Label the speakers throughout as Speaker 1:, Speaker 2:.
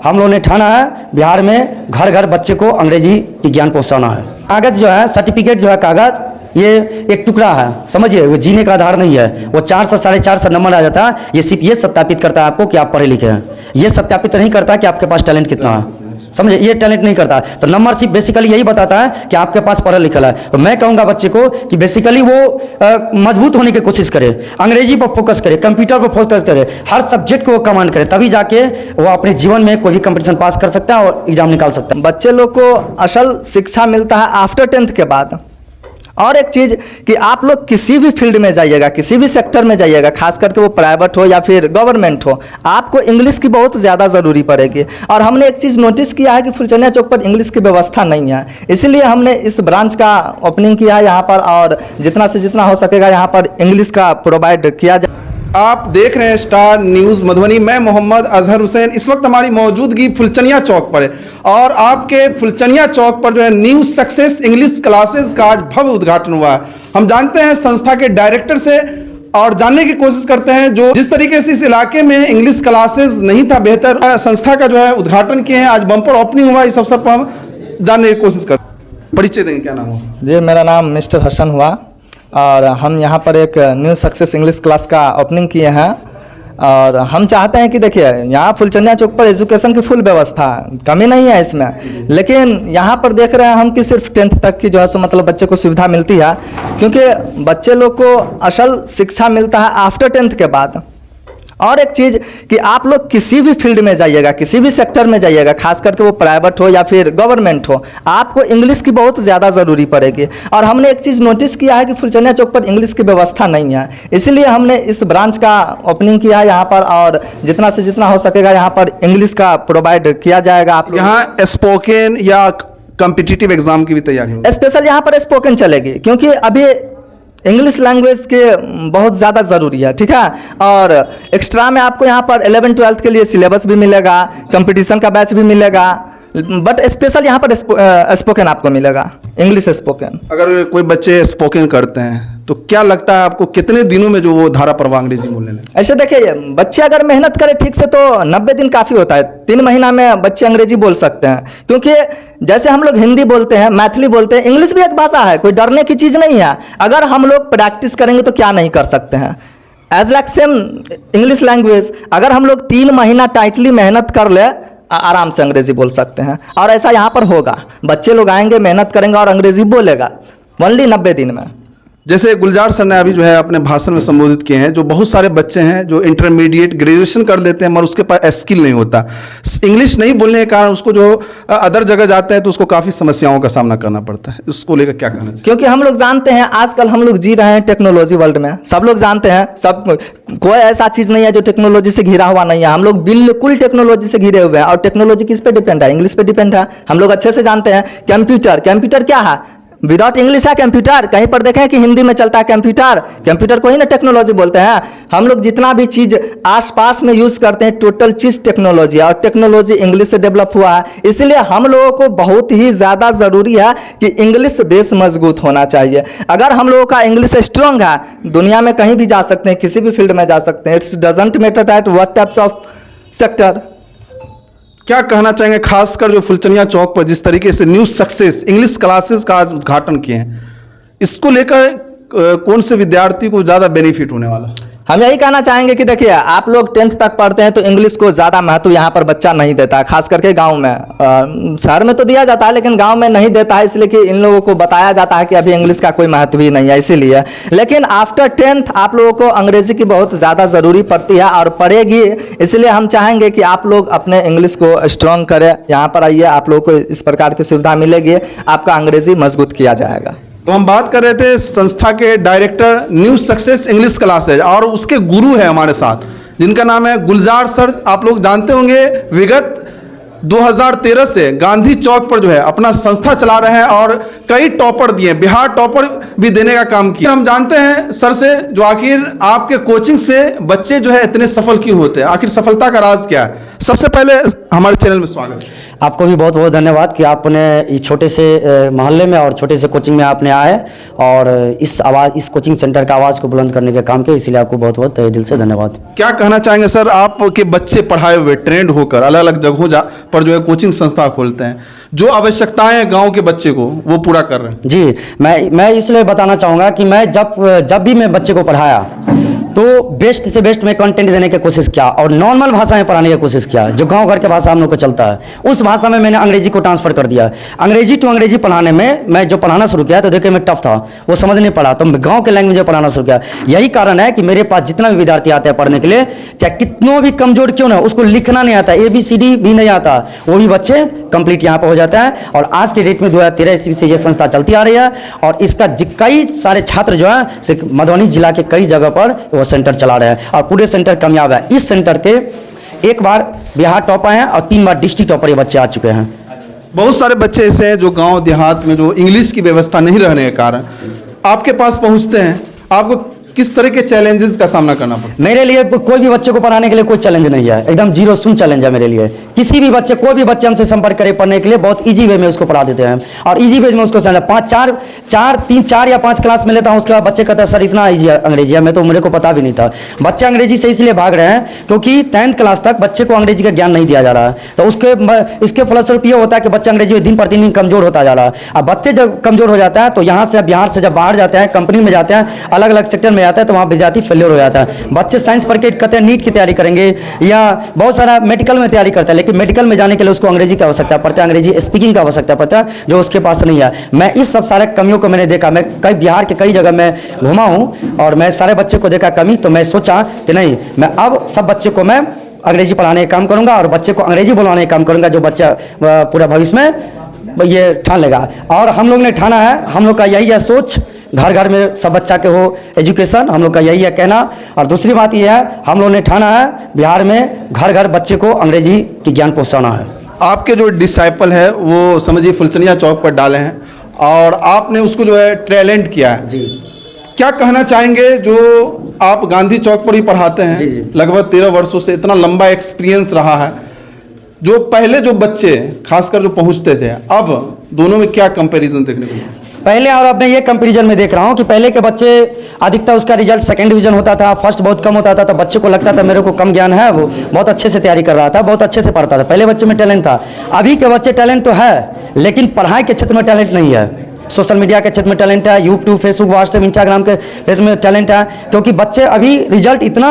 Speaker 1: हम लोगों ने ठाना है बिहार में घर घर बच्चे को अंग्रेजी की ज्ञान पहुंचाना है। कागज़ जो है, सर्टिफिकेट जो है कागज़, ये एक टुकड़ा है, समझिए, वो जीने का आधार नहीं है। वो 4 से 4.5 नंबर आ जाता है। ये सिर्फ ये सत्यापित करता है आपको कि आप पढ़े लिखे हैं। ये सत्यापित नहीं करता कि आपके पास टैलेंट कितना है, समझे, ये टैलेंट नहीं करता। तो नंबर सिर्फ बेसिकली यही बताता है कि आपके पास पढ़ा लिखा है। तो मैं कहूँगा बच्चे को कि बेसिकली वो मजबूत होने की कोशिश करे, अंग्रेजी पर फोकस करे, कंप्यूटर पर फोकस करे, हर सब्जेक्ट को वो कमांड करे, तभी जाके वो अपने जीवन में कोई भी कंपटीशन पास कर सकता है और एग्जाम निकाल सकता है।
Speaker 2: बच्चे लोग को असल शिक्षा मिलता है आफ्टर 10th के बाद। और एक चीज़ कि आप लोग किसी भी फील्ड में जाइएगा, किसी भी सेक्टर में जाइएगा, खास करके वो प्राइवेट हो या फिर गवर्नमेंट हो, आपको इंग्लिश की बहुत ज़्यादा ज़रूरी पड़ेगी। और हमने एक चीज़ नोटिस किया है कि फुलचनिया चौक पर इंग्लिश की व्यवस्था नहीं है, इसीलिए हमने इस ब्रांच का ओपनिंग किया है यहाँ पर, और जितना से जितना हो सकेगा यहाँ पर इंग्लिश का प्रोवाइड किया जाए।
Speaker 3: आप देख रहे हैं स्टार न्यूज़ मधुबनी। मैं मोहम्मद अजहर हुसैन। इस वक्त हमारी मौजूदगी फुलचनिया चौक पर है और आपके फुलचनिया चौक पर जो है न्यू सक्सेस इंग्लिश क्लासेस का आज भव्य उद्घाटन हुआ है। हम जानते हैं संस्था के डायरेक्टर से और जानने की कोशिश करते हैं जो जिस तरीके से इस इलाके में इंग्लिश क्लासेस नहीं था बेहतर, संस्था का जो है उद्घाटन किए हैं, आज बम्पर ओपनिंग हुआ। इस अवसर पर हम जानने की कोशिश करते हैं। परिचय देंगे, क्या नाम हो?
Speaker 2: जी, मेरा नाम मिस्टर हसन हुआ और हम यहाँ पर एक न्यू सक्सेस इंग्लिश क्लास का ओपनिंग किए हैं। और हम चाहते हैं कि देखिए, यहाँ फुलचनिया चौक पर एजुकेशन की फुल व्यवस्था है, कमी नहीं है इसमें, लेकिन यहाँ पर देख रहे हैं हम कि सिर्फ 10th तक की जो है सो मतलब बच्चे को सुविधा मिलती है, क्योंकि बच्चे लोग को असल शिक्षा मिलता है आफ्टर 10th के बाद। और एक चीज़ कि आप लोग किसी भी फील्ड में जाइएगा, किसी भी सेक्टर में जाइएगा, खास करके वो प्राइवेट हो या फिर गवर्नमेंट हो, आपको इंग्लिश की बहुत ज़्यादा ज़रूरी पड़ेगी। और हमने एक चीज़ नोटिस किया है कि फुलचनिया चौक पर इंग्लिश की व्यवस्था नहीं है, इसीलिए हमने इस ब्रांच का ओपनिंग किया है यहाँ पर, और जितना से जितना हो सकेगा यहाँ पर इंग्लिश का प्रोवाइड किया जाएगा। आप
Speaker 3: यहाँ स्पोकन या कॉम्पिटिटिव एग्जाम की भी तैयारी होगी?
Speaker 2: स्पेशल यहाँ पर स्पोकन चलेगी, क्योंकि अभी इंग्लिश लैंग्वेज के बहुत ज़्यादा ज़रूरी है, ठीक है। और एक्स्ट्रा में आपको यहाँ पर 11th-12th के लिए सिलेबस भी मिलेगा, कंपटीशन का बैच भी मिलेगा, बट स्पेशल यहाँ पर स्पोकन आपको मिलेगा, इंग्लिश स्पोकन।
Speaker 3: अगर कोई बच्चे स्पोकन करते हैं तो क्या लगता है आपको कितने दिनों में जो वो धारा प्रवाह अंग्रेजी बोलने लगे?
Speaker 2: ऐसे देखिए, बच्चे अगर मेहनत करें ठीक से तो 90 दिन काफ़ी होता है। 3 महीना में बच्चे अंग्रेजी बोल सकते हैं, क्योंकि जैसे हम लोग हिंदी बोलते हैं, मैथिली बोलते हैं, इंग्लिश भी एक भाषा है, कोई डरने की चीज़ नहीं है। अगर हम लोग प्रैक्टिस करेंगे तो क्या नहीं कर सकते हैं। As like same English language, अगर हम लोग 3 महीना टाइटली मेहनत कर ले, आराम से अंग्रेजी बोल सकते हैं। और ऐसा यहाँ पर होगा, बच्चे लोग आएंगे, मेहनत करेंगे और अंग्रेजी बोलेगा ओनली 90 दिन में।
Speaker 3: जैसे गुलजार सर ने अभी जो है अपने भाषण में संबोधित किए हैं, जो बहुत सारे बच्चे हैं जो इंटरमीडिएट ग्रेजुएशन कर लेते हैं मगर उसके पास स्किल नहीं होता, इंग्लिश नहीं बोलने के कारण उसको जो अदर जगह जाता है तो उसको काफ़ी समस्याओं का सामना करना पड़ता है। उसको लेकर क्या कहना चाहिए?
Speaker 2: क्योंकि हम लोग जानते हैं आजकल हम लोग जी रहे हैं टेक्नोलॉजी वर्ल्ड में, सब लोग जानते हैं, सब कोई ऐसा चीज़ नहीं है जो टेक्नोलॉजी से घिरा हुआ नहीं है। हम लोग बिल्कुल टेक्नोलॉजी से घिरे हुए हैं। और टेक्नोलॉजी किस पे डिपेंड है? इंग्लिश पे डिपेंड है। हम लोग अच्छे से जानते हैं कंप्यूटर क्या है? विदाउट इंग्लिश है कंप्यूटर। कहीं पर देखें कि हिंदी में चलता है कंप्यूटर को ही ना टेक्नोलॉजी बोलते हैं। हम लोग जितना भी चीज़ आसपास में यूज़ करते हैं, टोटल चीज़ टेक्नोलॉजी है, और टेक्नोलॉजी इंग्लिश से डेवलप हुआ है। इसलिए हम लोगों को बहुत ही ज़्यादा ज़रूरी है कि इंग्लिश बेस मजबूत होना चाहिए। अगर हम लोगों का इंग्लिश स्ट्रॉन्ग है, दुनिया में कहीं भी जा सकते हैं, किसी भी फील्ड में जा सकते हैं। It's doesn't matter that what types of sector.
Speaker 3: क्या कहना चाहेंगे खासकर जो फुलचनिया चौक पर जिस तरीके से न्यू सक्सेस इंग्लिश क्लासेस का आज उद्घाटन किए हैं, इसको लेकर कौन से विद्यार्थी को ज़्यादा बेनिफिट होने वाला है?
Speaker 2: हम यही कहना चाहेंगे कि देखिए, आप लोग 10th तक पढ़ते हैं तो इंग्लिश को ज़्यादा महत्व यहाँ पर बच्चा नहीं देता है, खास करके गांव में। शहर में तो दिया जाता है लेकिन गांव में नहीं देता है, इसलिए कि इन लोगों को बताया जाता है कि अभी इंग्लिश का कोई महत्व ही नहीं है, इसीलिए। लेकिन आफ्टर 10th आप लोगों को अंग्रेजी की बहुत ज़्यादा ज़रूरी पड़ती है और पड़ेगी, इसलिए हम चाहेंगे कि आप लोग अपने इंग्लिश को स्ट्रॉन्ग करें। यहाँ पर आइए, आप लोगों को इस प्रकार की सुविधा मिलेगी, आपका अंग्रेजी मजबूत किया जाएगा।
Speaker 3: तो हम बात कर रहे थे संस्था के director new success English classes, और उसके गुरु है हमारे साथ जिनका नाम है गुलजार सर। आप लोग जानते होंगे विगत 2013 से गांधी चौक पर जो है अपना संस्था चला रहे हैं और कई टॉपर दिए, बिहार टॉपर भी देने का काम किया। हम जानते हैं सर से जो आखिर आपके कोचिंग से बच्चे जो है इतने सफल क्यों होते हैं, आखिर सफलता का राज क्या है। सबसे पहले हमारे चैनल में स्वागत है।
Speaker 1: आपको भी बहुत बहुत धन्यवाद कि आपने इस छोटे से मोहल्ले में और छोटे से कोचिंग में आपने आए और इस कोचिंग सेंटर का आवाज़ को बुलंद करने का काम किया, इसलिए आपको बहुत बहुत तहे दिल से धन्यवाद।
Speaker 3: क्या कहना चाहेंगे सर, आपके बच्चे पढ़ाए हुए ट्रेंड होकर अलग अलग जगहों पर जो है कोचिंग संस्था खोलते हैं, जो आवश्यकताएं हैं गांव के बच्चे को वो पूरा कर रहे हैं।
Speaker 1: जी, मैं इसलिए बताना चाहूँगा कि मैं जब भी मैं बच्चे को पढ़ाया तो बेस्ट से बेस्ट में कंटेंट देने की कोशिश किया और नॉर्मल भाषा में पढ़ाने की कोशिश किया, जो गांव घर के भाषा हम लोग को चलता है उस भाषा में मैंने अंग्रेजी को ट्रांसफर कर दिया। अंग्रेजी टू अंग्रेजी पढ़ाने में मैं जो पढ़ाना शुरू किया तो देखिए मैं टफ था, वो समझ नहीं पड़ा, तो मैं गाँव के लैंग्वेज में पढ़ाना शुरू किया। यही कारण है कि मेरे पास जितना भी विद्यार्थी आते हैं पढ़ने के लिए, चाहे कितनों भी कमजोर क्यों ना, उसको लिखना नहीं आता, ABCD भी नहीं आता, वो भी बच्चे कंप्लीट यहाँ पर हो जाता है। और आज के डेट में 2013 ईस्वी से ये संस्था चलती आ रही है और इसका कई सारे छात्र जो है मधुबनी जिला के कई जगह पर वो सेंटर चला रहे हैं और पूरे सेंटर कामयाब है। इस सेंटर के एक बार बिहार टॉपर हैं और 3 बार डिस्ट्रिक्ट टॉपर ये बच्चे आ चुके हैं।
Speaker 3: बहुत सारे बच्चे ऐसे हैं जो गांव देहात में जो इंग्लिश की व्यवस्था नहीं रहने के कारण आपके पास पहुंचते हैं, आपको किस तरह के चैलेंजेस का सामना करना पड़ता है?
Speaker 1: मेरे लिए कोई भी बच्चे को पढ़ाने के लिए कोई चैलेंज नहीं है, एकदम जीरो शून्य चैलेंज है मेरे लिए। किसी भी बच्चे, कोई भी बच्चे हमसे संपर्क करे पढ़ने के लिए, बहुत इजी वे में उसको पढ़ा देते हैं और इजी वे में उसको चार या 5 क्लास में लेता हूँ। उसके बाद बच्चे कहते हैं सर इतना ईजी अंग्रेजी है, मैं तो मेरे को पता भी नहीं था। बच्चे अंग्रेजी से इसलिए भाग रहे हैं क्योंकि 10th क्लास तक बच्चे को अंग्रेजी का ज्ञान नहीं दिया जा रहा है, तो इसके फलस्वरूप ये होता है कि बच्चा अंग्रेजी में दिन प्रतिदिन कमजोर होता जा रहा है। अब बच्चे जब कमजोर हो जाता है तो यहाँ से, बिहार से जब बाहर जाते हैं, कंपनी में जाते हैं, अलग अलग सेक्टर में जाते हैं, तो वहाँ विद्यार्थी फेलियर हो जाता है। बच्चे साइंस पढ़ के कहते हैं नीट की तैयारी करेंगे या बहुत सारा मेडिकल में तैयारी करता है, लेकिन मेडिकल में जाने के लिए उसको अंग्रेजी की आवश्यकता पड़ता है, अंग्रेजी स्पीकिंग की आवश्यकता पड़ता है, जो उसके पास नहीं है। मैं इस सब सारे कमियों को मैंने देखा, मैं बिहार के कई जगह मैं घुमा हूँ और मैं सारे बच्चे को देखा कमी, तो मैं सोचा कि नहीं, मैं अब सब बच्चे को मैं अंग्रेजी पढ़ाने का काम करूँगा और बच्चे को अंग्रेजी बोलवाने का काम करूँगा, जो बच्चा पूरा भविष्य में ये ठान लेगा। और हम लोग ने ठाना है, हम लोग का यही है सोच, घर घर में सब बच्चा के हो एजुकेशन, हम लोग का यही है कहना। और दूसरी बात यह है, हम लोग ने ठाना है बिहार में घर घर बच्चे को अंग्रेजी की ज्ञान पहुंचाना है।
Speaker 3: आपके जो डिसाइपल है वो समझिए फुलचनिया चौक पर डाले हैं और आपने उसको जो है टैलेंट किया है
Speaker 1: जी।
Speaker 3: क्या कहना चाहेंगे, जो आप गांधी चौक पर ही पढ़ाते हैं,
Speaker 1: जी, जी।
Speaker 3: लगभग 13 वर्षों से इतना लंबा एक्सपीरियंस रहा है, जो पहले जो बच्चे खासकर जो पहुंचते थे, अब दोनों में क्या कंपैरिजन देखने को मिला?
Speaker 1: पहले और अब मैं ये कंपैरिजन में देख रहा हूँ कि पहले के बच्चे अधिकतर उसका रिजल्ट 2nd डिवीजन होता था, फर्स्ट बहुत कम होता था, तो बच्चे को लगता था मेरे को कम ज्ञान है, वो बहुत अच्छे से तैयारी कर रहा था, बहुत अच्छे से पढ़ता था। पहले बच्चे में टैलेंट था। अभी के बच्चे टैलेंट तो है लेकिन पढ़ाई के क्षेत्र में टैलेंट नहीं है। सोशल मीडिया के क्षेत्र में टैलेंट है, यूट्यूब, फेसबुक, व्हाट्सएप, इंस्टाग्राम के क्षेत्र में टैलेंट है, क्योंकि बच्चे अभी रिजल्ट इतना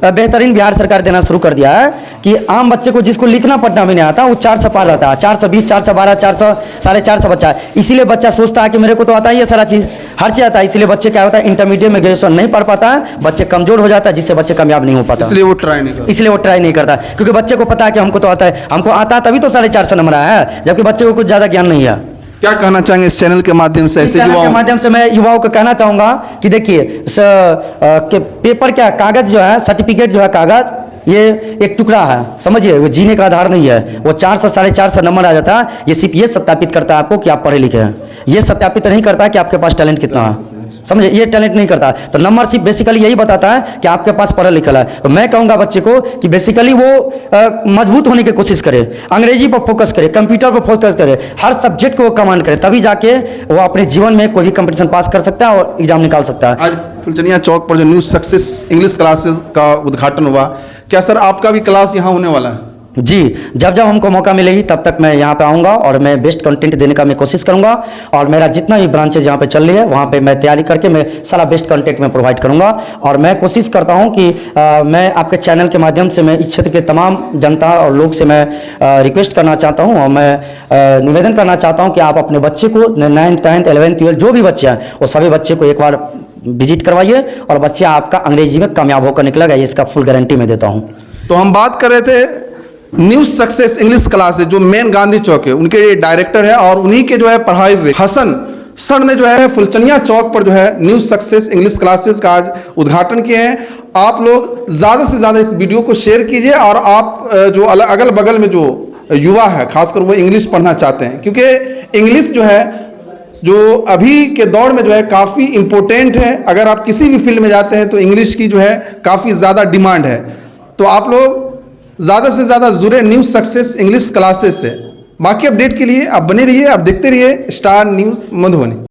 Speaker 1: बेहतरीन बिहार सरकार देना शुरू कर दिया है कि आम बच्चे को जिसको लिखना पढ़ना भी नहीं आता वो 400 पार रहता है, 420, 412, 400, 450 बच्चा है। इसीलिए बच्चा सोचता है कि मेरे को तो आता ही है सारा चीज़, हर चीज़ आता है। इसलिए बच्चे क्या होता है, इंटरमीडिएट में ग्रेजुएशन नहीं पढ़ पाता है, बच्चे कमजोर हो जाता है, जिससे बच्चे कामयाब नहीं हो पाता,
Speaker 3: इसलिए वो ट्राई नहीं करता।
Speaker 1: क्योंकि बच्चे को पता है कि हमको तो आता है, हमको आता है तभी तो 450 नंबर आया है, जबकि बच्चे को कुछ ज़्यादा ज्ञान नहीं है।
Speaker 3: क्या कहना चाहेंगे इस चैनल के माध्यम से ऐसे युवाओं
Speaker 1: के माध्यम से? मैं युवाओं को कहना चाहूँगा कि देखिए पेपर क्या, कागज जो है, सर्टिफिकेट जो है कागज, ये एक टुकड़ा है, समझिए, वो जीने का आधार नहीं है। वो 400 450 नंबर आ जाता है, ये सिर्फ ये सत्यापित करता है आपको कि आप पढ़े लिखे हैं, ये सत्यापित नहीं करता है कि आपके पास टैलेंट कितना है, समझे, ये टैलेंट नहीं करता। तो नंबर सिर्फ बेसिकली यही बताता है कि आपके पास पढ़ा लिखा है। तो मैं कहूँगा बच्चे को कि बेसिकली वो मजबूत होने की कोशिश करे, अंग्रेजी पर फोकस करे, कंप्यूटर पर फोकस करे, हर सब्जेक्ट को वो कमांड करे, तभी जाके वो अपने जीवन में कोई भी कंपटीशन पास कर सकता है और एग्जाम निकाल सकता है।
Speaker 3: आज फुलचनिया चौक पर जो न्यू सक्सेस इंग्लिश क्लासेस का उद्घाटन हुआ, क्या सर आपका भी क्लास यहाँ होने वाला है?
Speaker 1: जी, जब जब हमको मौका मिलेगी तब तक मैं यहाँ पे आऊँगा और मैं बेस्ट कंटेंट देने का मैं कोशिश करूँगा और मेरा जितना भी ब्रांचेज यहाँ पे चल रही है वहाँ पे मैं तैयारी करके मैं सारा बेस्ट कंटेंट में प्रोवाइड करूँगा। और मैं कोशिश करता हूँ कि मैं आपके चैनल के माध्यम से मैं इस क्षेत्र के तमाम जनता और लोग से मैं रिक्वेस्ट करना चाहता हूँ और मैं निवेदन करना चाहता हूँ कि आप अपने बच्चे को 9th 10th 11th 12th जो भी बच्चे हैं वो सभी बच्चे को एक बार विजिट करवाइए और बच्चा आपका अंग्रेजी में कामयाब होकर निकलेगा, ये इसका फुल गारंटी मैं देता हूँ।
Speaker 3: तो हम बात कर रहे थे न्यू सक्सेस इंग्लिश क्लासेस जो मेन गांधी चौक है, उनके डायरेक्टर है और उन्हीं के जो है पढ़ाए हुए हसन सर ने जो है फुलचनिया चौक पर जो है न्यू सक्सेस इंग्लिश क्लासेस का आज उद्घाटन किए हैं। आप लोग ज़्यादा से ज़्यादा इस वीडियो को शेयर कीजिए और आप जो अगल बगल में जो युवा है, खासकर वो इंग्लिश पढ़ना चाहते हैं, क्योंकि इंग्लिश जो है जो अभी के दौर में जो है काफ़ी इम्पोर्टेंट है। अगर आप किसी भी फील्ड में जाते हैं तो इंग्लिश की जो है काफ़ी ज़्यादा डिमांड है। तो आप लोग ज़्यादा से ज़्यादा जुड़े न्यूज़ सक्सेस इंग्लिश क्लासेस से। बाकी अपडेट के लिए आप बने रहिए, आप देखते रहिए स्टार न्यूज़ मधुबनी।